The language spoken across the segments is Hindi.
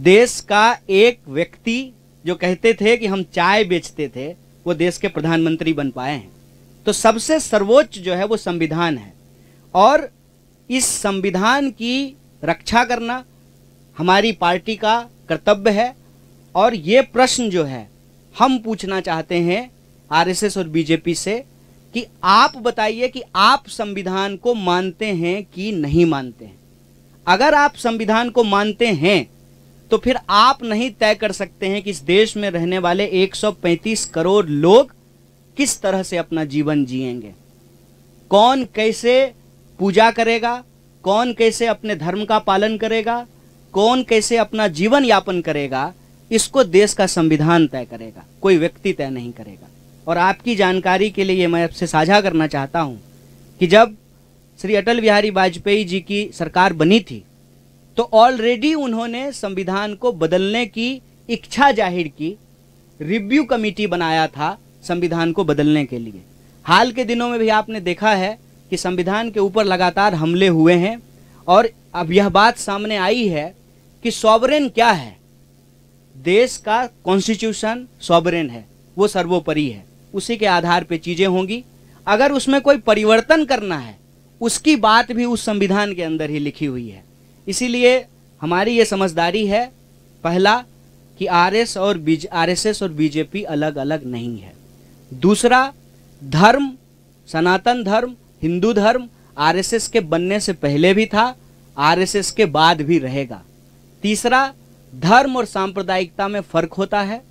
देश का एक व्यक्ति जो कहते थे कि हम चाय बेचते थे, वो देश के प्रधानमंत्री बन पाए हैं। तो सबसे सर्वोच्च जो है वो संविधान है, और इस संविधान की रक्षा करना हमारी पार्टी का कर्तव्य है। और ये प्रश्न जो है हम पूछना चाहते हैं आरएसएस और बीजेपी से कि आप बताइए कि आप संविधान को मानते हैं कि नहीं मानते हैं। अगर आप संविधान को मानते हैं तो फिर आप नहीं तय कर सकते हैं कि इस देश में रहने वाले 135 करोड़ लोग किस तरह से अपना जीवन जिएंगे, कौन कैसे पूजा करेगा, कौन कैसे अपने धर्म का पालन करेगा, कौन कैसे अपना जीवन यापन करेगा। इसको देश का संविधान तय करेगा, कोई व्यक्ति तय नहीं करेगा। और आपकी जानकारी के लिए मैं आपसे साझा करना चाहता हूं कि जब श्री अटल बिहारी वाजपेयी जी की सरकार बनी थी तो ऑलरेडी उन्होंने संविधान को बदलने की इच्छा जाहिर की, रिव्यू कमेटी बनाया था संविधान को बदलने के लिए। हाल के दिनों में भी आपने देखा है कि संविधान के ऊपर लगातार हमले हुए हैं, और अब यह बात सामने आई है कि सॉवरेन क्या है। देश का कॉन्स्टिट्यूशन सॉवरेन है, वो सर्वोपरि है, उसी के आधार पे चीजें होंगी। अगर उसमें कोई परिवर्तन करना है, उसकी बात भी उस संविधान के अंदर ही लिखी हुई है। इसीलिए हमारी ये समझदारी है, पहला कि आरएसएस और बीजेपी अलग अलग नहीं है। दूसरा, धर्म, सनातन धर्म, हिंदू धर्म आरएसएस के बनने से पहले भी था, आरएसएस के बाद भी रहेगा। तीसरा, धर्म और सांप्रदायिकता में फर्क होता है।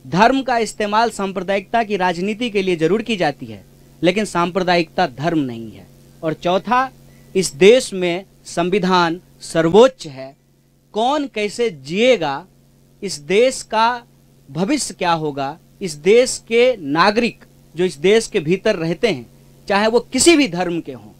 धर्म का इस्तेमाल सांप्रदायिकता की राजनीति के लिए जरूर की जाती है, लेकिन सांप्रदायिकता धर्म नहीं है। और चौथा, इस देश में संविधान सर्वोच्च है। कौन कैसे जिएगा, इस देश का भविष्य क्या होगा, इस देश के नागरिक जो इस देश के भीतर रहते हैं, चाहे वो किसी भी धर्म के हों,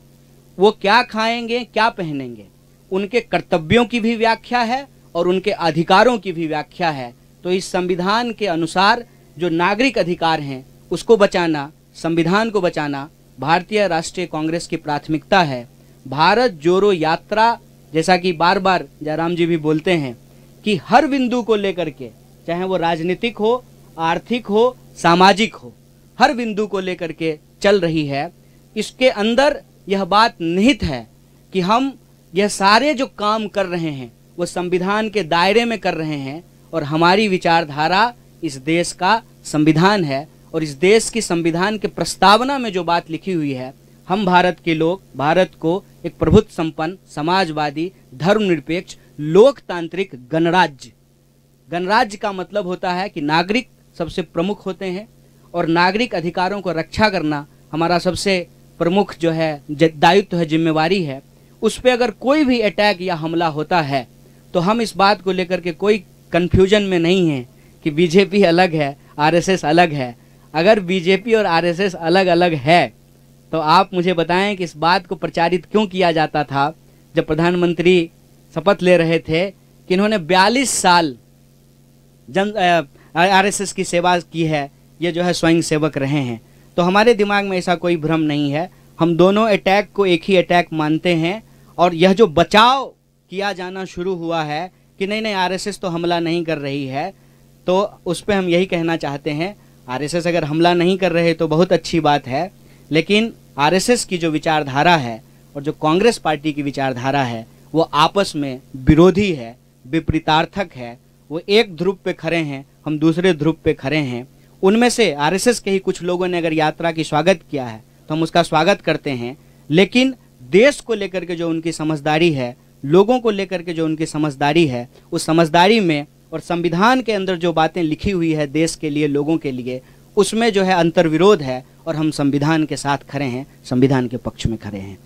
वो क्या खाएंगे, क्या पहनेंगे, उनके कर्तव्यों की भी व्याख्या है और उनके अधिकारों की भी व्याख्या है। तो इस संविधान के अनुसार जो नागरिक अधिकार हैं उसको बचाना, संविधान को बचाना भारतीय राष्ट्रीय कांग्रेस की प्राथमिकता है। भारत जोड़ो यात्रा, जैसा कि बार बार जयराम जी भी बोलते हैं कि हर बिंदु को लेकर के, चाहे वो राजनीतिक हो, आर्थिक हो, सामाजिक हो, हर बिंदु को लेकर के चल रही है। इसके अंदर यह बात निहित है कि हम यह सारे जो काम कर रहे हैं वो संविधान के दायरे में कर रहे हैं, और हमारी विचारधारा इस देश का संविधान है। और इस देश की संविधान के प्रस्तावना में जो बात लिखी हुई है, हम भारत के लोग भारत को एक प्रभुत्व संपन्न, समाजवादी, धर्मनिरपेक्ष, लोकतांत्रिक गणराज्य, गणराज्य का मतलब होता है कि नागरिक सबसे प्रमुख होते हैं, और नागरिक अधिकारों को रक्षा करना हमारा सबसे प्रमुख जो है दायित्व है, जिम्मेवारी है। उस पर अगर कोई भी अटैक या हमला होता है तो हम इस बात को लेकर के कोई कंफ्यूजन में नहीं है कि बीजेपी अलग है, आरएसएस अलग है। अगर बीजेपी और आरएसएस अलग अलग है तो आप मुझे बताएं कि इस बात को प्रचारित क्यों किया जाता था जब प्रधानमंत्री शपथ ले रहे थे कि इन्होंने 42 साल आरएसएस की सेवा की है, ये जो है स्वयं सेवक रहे हैं। तो हमारे दिमाग में ऐसा कोई भ्रम नहीं है, हम दोनों अटैक को एक ही अटैक मानते हैं। और यह जो बचाव किया जाना शुरू हुआ है कि नहीं आरएसएस तो हमला नहीं कर रही है, तो उस पर हम यही कहना चाहते हैं, आरएसएस अगर हमला नहीं कर रहे तो बहुत अच्छी बात है, लेकिन आरएसएस की जो विचारधारा है और जो कांग्रेस पार्टी की विचारधारा है वो आपस में विरोधी है, विपरीतार्थक है। वो एक ध्रुव पे खड़े हैं, हम दूसरे ध्रुव पे खड़े हैं। उनमें से आरएसएस के ही कुछ लोगों ने अगर यात्रा की स्वागत किया है तो हम उसका स्वागत करते हैं, लेकिन देश को लेकर के जो उनकी समझदारी है, लोगों को लेकर के जो उनकी समझदारी है, उस समझदारी में और संविधान के अंदर जो बातें लिखी हुई है देश के लिए, लोगों के लिए, उसमें जो है अंतर्विरोध है। और हम संविधान के साथ खड़े हैं, संविधान के पक्ष में खड़े हैं।